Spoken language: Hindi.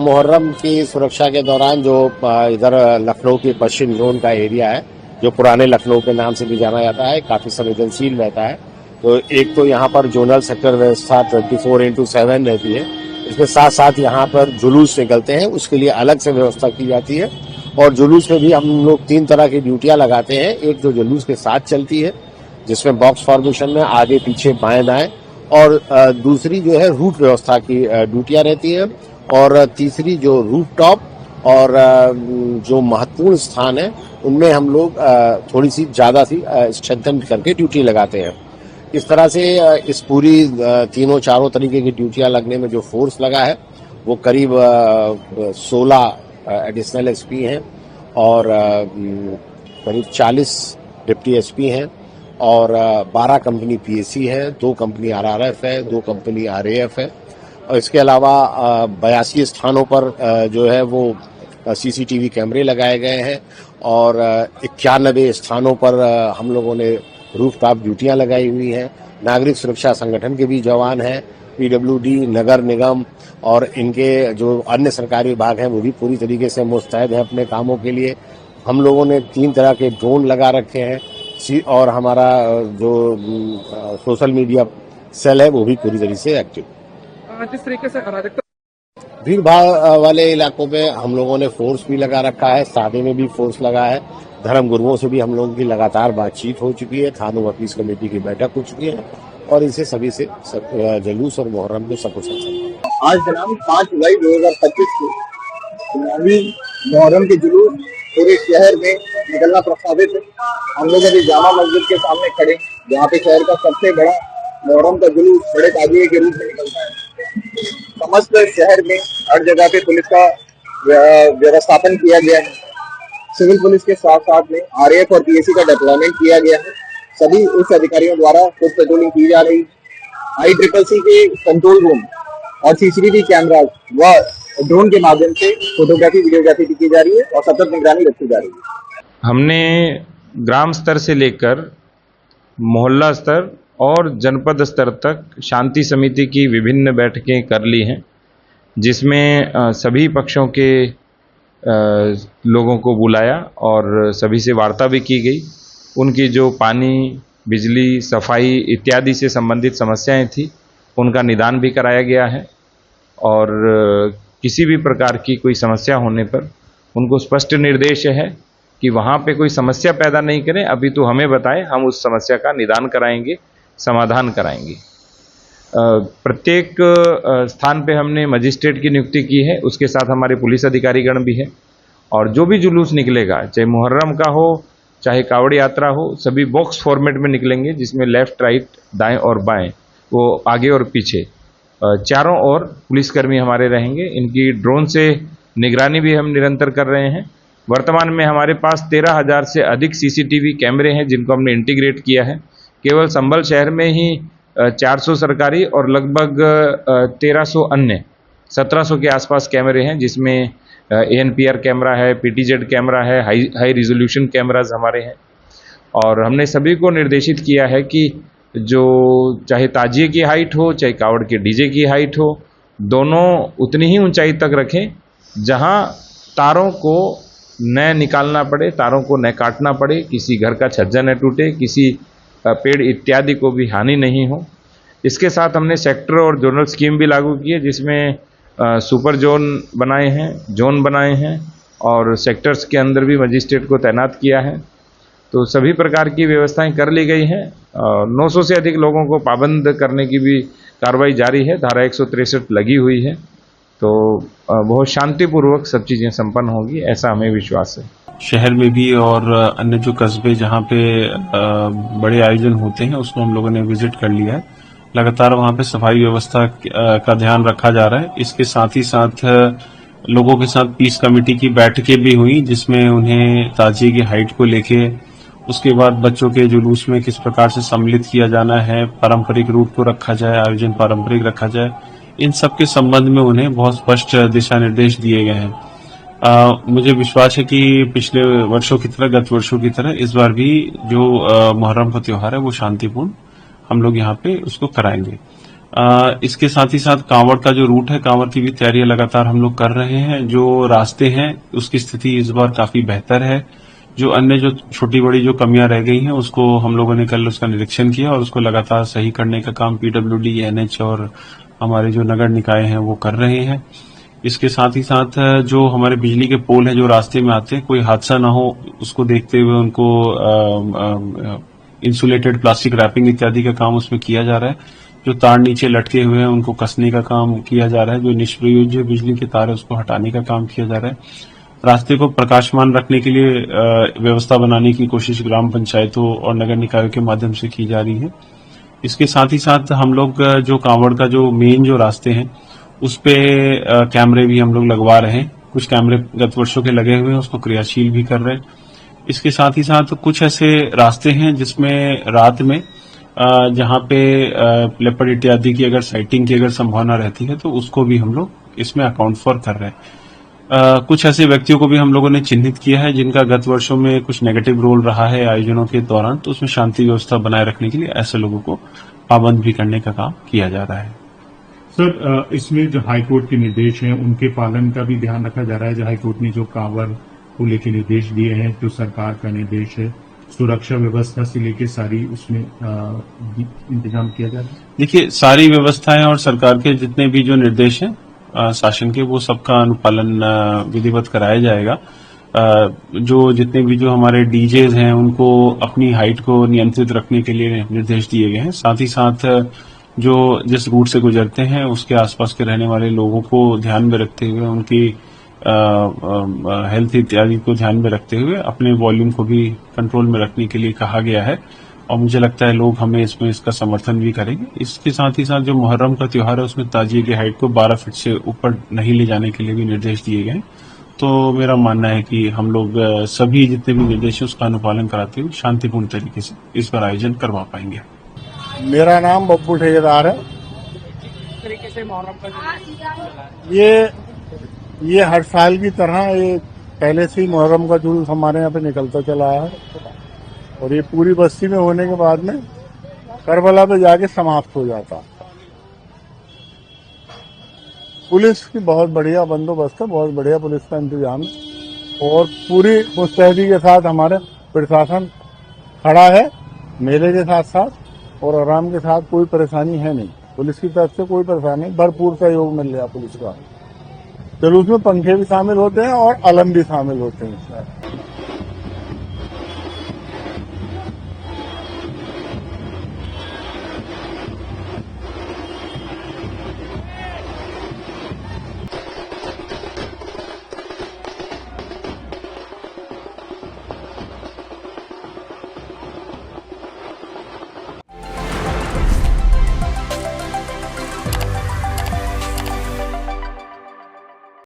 मुहर्रम की सुरक्षा के दौरान जो इधर लखनऊ के पश्चिम जोन का एरिया है, जो पुराने लखनऊ के नाम से भी जाना जाता है, काफी संवेदनशील रहता है। तो एक तो यहाँ पर जोनल सेक्टर व्यवस्था 24/7 रहती है। इसके साथ साथ यहाँ पर जुलूस निकलते हैं, उसके लिए अलग से व्यवस्था की जाती है। और जुलूस में भी हम लोग 3 तरह की ड्यूटियां लगाते हैं। एक जो जुलूस के साथ चलती है, जिसमें बॉक्स फॉर्मेशन में आगे पीछे बाएं दाएं, और दूसरी जो है रूट व्यवस्था की ड्यूटियां रहती है। और तीसरी जो रूफ टॉप और जो महत्वपूर्ण स्थान है, उनमें हम लोग थोड़ी सी ज्यादा सी स्ट्रेंथन करके ड्यूटी लगाते हैं। इस तरह से इस पूरी तीनों चारों तरीके की ड्यूटियां लगने में जो फोर्स लगा है, वो करीब 16 एडिशनल एसपी हैं और करीब 40 डिप्टी एसपी हैं और 12 कंपनी पीएसी है, 2 कंपनी आरआरएफ है, 2 कंपनी आरएएफ है। और इसके अलावा 82 स्थानों पर जो है वो सीसीटीवी कैमरे लगाए गए हैं और 91 स्थानों पर हम लोगों ने रूफटॉप ड्यूटियां लगाई हुई हैं। नागरिक सुरक्षा संगठन के भी जवान हैं, पीडब्ल्यूडी, नगर निगम और इनके जो अन्य सरकारी विभाग हैं, वो भी पूरी तरीके से मुस्तैद हैं अपने कामों के लिए। हम लोगों ने 3 तरह के ड्रोन लगा रखे हैं और हमारा जो सोशल मीडिया सेल है, वो भी पूरी तरीके से एक्टिव। जिस तरीके से अराजकता भीड़ भाड़ वाले इलाकों में हम लोगों ने फोर्स भी लगा रखा है, सादे में भी फोर्स लगा है। धर्म गुरुओं से भी हम लोगों की लगातार बातचीत हो चुकी है, थानों व पीस कमेटी की बैठक हो चुकी है और इनसे सभी से जुलूस और मुहर्रम में सब कुछ। आज दिनांक 5 जुलाई 2025 को मुहर्रम के जुलूस पूरे शहर में निकलना प्रस्तावित है। हम लोग अभी जामा मस्जिद के सामने खड़े, जहाँ पे शहर का सबसे बड़ा मुहर्रम का जुलूस बड़े ताजिए के रूप में निकलता है। समस्त शहर में हर जगह पे पुलिस का व्यवस्थापन किया गया है। सिविल पुलिस के साथ साथ में आरएएफ और पीएसी का डिप्लॉयमेंट किया गया है। सभी उच्च अधिकारियों द्वारा फुट पेट्रोलिंग की जा रही। ICCC के कंट्रोल रूम और सीसीटीवी कैमरा व ड्रोन के माध्यम से फोटोग्राफी वीडियोग्राफी की जा रही है और सतत निगरानी रखी जा रही है। हमने ग्राम स्तर से लेकर मोहल्ला स्तर और जनपद स्तर तक शांति समिति की विभिन्न बैठकें कर ली हैं, जिसमें सभी पक्षों के लोगों को बुलाया और सभी से वार्ता भी की गई। उनकी जो पानी, बिजली, सफाई इत्यादि से संबंधित समस्याएं थी, उनका निदान भी कराया गया है और किसी भी प्रकार की कोई समस्या होने पर उनको स्पष्ट निर्देश है कि वहाँ पे कोई समस्या पैदा नहीं करें, अभी तो हमें बताएं, हम उस समस्या का निदान कराएंगे, समाधान कराएंगे। प्रत्येक स्थान पे हमने मजिस्ट्रेट की नियुक्ति की है, उसके साथ हमारे पुलिस अधिकारीगण भी हैं और जो भी जुलूस निकलेगा, चाहे मुहर्रम का हो चाहे कावड़ यात्रा हो, सभी बॉक्स फॉर्मेट में निकलेंगे, जिसमें लेफ्ट, राइट, दाएं और बाएं, वो आगे और पीछे चारों ओर पुलिसकर्मी हमारे रहेंगे। इनकी ड्रोन से निगरानी भी हम निरंतर कर रहे हैं। वर्तमान में हमारे पास 13,000 से अधिक सीसीटीवी कैमरे हैं, जिनको हमने इंटीग्रेट किया है। केवल संभल शहर में ही 400 सरकारी और लगभग 1300 अन्य 1700 के आसपास कैमरे हैं, जिसमें ANPR कैमरा है, PTZ कैमरा है, हाई रिजोल्यूशन कैमराज हमारे हैं। और हमने सभी को निर्देशित किया है कि जो चाहे ताजिए की हाइट हो चाहे कावड़ के डीजे की हाइट हो, दोनों उतनी ही ऊंचाई तक रखें, जहां तारों को न निकालना पड़े, तारों को न काटना पड़े, किसी घर का छज्जा न टूटे, किसी पेड़ इत्यादि को भी हानि नहीं हो। इसके साथ हमने सेक्टर और जोनल स्कीम भी लागू की है, जिसमें सुपर जोन बनाए हैं, जोन बनाए हैं और सेक्टर्स के अंदर भी मजिस्ट्रेट को तैनात किया है। तो सभी प्रकार की व्यवस्थाएं कर ली गई हैं। 900 से अधिक लोगों को पाबंद करने की भी कार्रवाई जारी है, धारा 163 लगी हुई है। तो बहुत शांतिपूर्वक सब चीज़ें संपन्न होगी, ऐसा हमें विश्वास है। शहर में भी और अन्य जो कस्बे जहाँ पे बड़े आयोजन होते हैं, उसको हम लोगों ने विजिट कर लिया है। लगातार वहाँ पे सफाई व्यवस्था का ध्यान रखा जा रहा है। इसके साथ ही साथ लोगों के साथ पीस कमेटी की बैठकें भी हुई, जिसमें उन्हें ताजिए की हाइट को लेके, उसके बाद बच्चों के जुलूस में किस प्रकार से सम्मिलित किया जाना है, पारंपरिक रूट को रखा जाए, आयोजन पारंपरिक रखा जाए, इन सब के संबंध में उन्हें बहुत स्पष्ट दिशा निर्देश दिए गए हैं। मुझे विश्वास है कि पिछले वर्षों की तरह, गत वर्षों की तरह इस बार भी जो मुहर्रम का त्योहार है वो शांतिपूर्ण हम लोग यहाँ पे उसको कराएंगे। इसके साथ ही साथ कांवड़ का जो रूट है, कांवड़ की भी तैयारियां लगातार हम लोग कर रहे हैं। जो रास्ते हैं उसकी स्थिति इस बार काफी बेहतर है। जो अन्य जो छोटी बड़ी जो कमियां रह गई हैं उसको हम लोगों ने कल उसका निरीक्षण किया और उसको लगातार सही करने का काम पीडब्ल्यूडी, एनएच और हमारे जो नगर निकाय हैं वो कर रहे हैं। इसके साथ ही साथ जो हमारे बिजली के पोल हैं जो रास्ते में आते हैं, कोई हादसा ना हो उसको देखते हुए उनको इंसुलेटेड प्लास्टिक रैपिंग इत्यादि का काम उसमें किया जा रहा है। जो तार नीचे लटके हुए हैं उनको कसने का काम किया जा रहा है। जो निष्प्रयोज्य बिजली के तार है उसको हटाने का काम किया जा रहा है। रास्ते को प्रकाशमान रखने के लिए व्यवस्था बनाने की कोशिश ग्राम पंचायतों और नगर निकायों के माध्यम से की जा रही है। इसके साथ ही साथ हम लोग जो कांवड़ का जो मेन जो रास्ते हैं उस पे कैमरे भी हम लोग लगवा रहे हैं। कुछ कैमरे गत वर्षों के लगे हुए हैं, उसको क्रियाशील भी कर रहे हैं। इसके साथ ही साथ कुछ ऐसे रास्ते हैं जिसमें रात में जहां पे लेपर्ड इत्यादि की अगर साइटिंग की अगर संभावना रहती है तो उसको भी हम लोग इसमें अकाउंट फॉर कर रहे हैं। कुछ ऐसे व्यक्तियों को भी हम लोगों ने चिन्हित किया है जिनका गत वर्षों में कुछ नेगेटिव रोल रहा है आयोजनों के दौरान, तो उसमें शांति व्यवस्था बनाए रखने के लिए ऐसे लोगों को पाबंद भी करने का काम किया जा रहा है। सर, इसमें जो हाईकोर्ट के निर्देश हैं उनके पालन का भी ध्यान रखा जा रहा है। जो हाईकोर्ट ने जो कांवड़ को लेकर निर्देश दिए हैं, जो सरकार का निर्देश है, सुरक्षा व्यवस्था से लेकर सारी उसमें इंतजाम किया जा रहा है। देखिए, सारी व्यवस्थाएं और सरकार के जितने भी जो निर्देश हैं शासन के, वो सबका अनुपालन विधिवत कराया जाएगा। जो जितने भी जो हमारे डीजेज हैं उनको अपनी हाइट को नियंत्रित रखने के लिए निर्देश दिए गए हैं। साथ ही साथ जो जिस रूट से गुजरते हैं उसके आसपास के रहने वाले लोगों को ध्यान में रखते हुए, उनकी हेल्थ इत्यादि को ध्यान में रखते हुए अपने वॉल्यूम को भी कंट्रोल में रखने के लिए कहा गया है। और मुझे लगता है लोग हमें इसमें इसका समर्थन भी करेंगे। इसके साथ ही साथ जो मुहर्रम का त्योहार है उसमें ताजिए की हाइट को 12 फीट से ऊपर नहीं ले जाने के लिए भी निर्देश दिए गए। तो मेरा मानना है कि हम लोग सभी जितने भी निर्देश हैं उसका अनुपालन कराते हुए शांतिपूर्ण तरीके से इस बार आयोजन करवा पाएंगे। मेरा नाम बब्बू ठेकेदार है। किस तरीके से मुहर्रम का ये हर साल की तरह ये पहले से ही मुहर्रम का जुलूस हमारे यहाँ पे निकलता चला है और ये पूरी बस्ती में होने के बाद में करबला पे जाके समाप्त हो जाता। पुलिस की बहुत बढ़िया बंदोबस्त है, बहुत बढ़िया पुलिस का इंतजाम है और पूरी मुस्तैदी के साथ हमारे प्रशासन खड़ा है। मेले के साथ साथ और आराम के साथ कोई परेशानी है नहीं। पुलिस की तरफ से कोई परेशानी नहीं, भरपूर सहयोग मिल रहा पुलिस का। जुलूस में पंखे भी शामिल होते हैं और अलम भी शामिल होते हैं।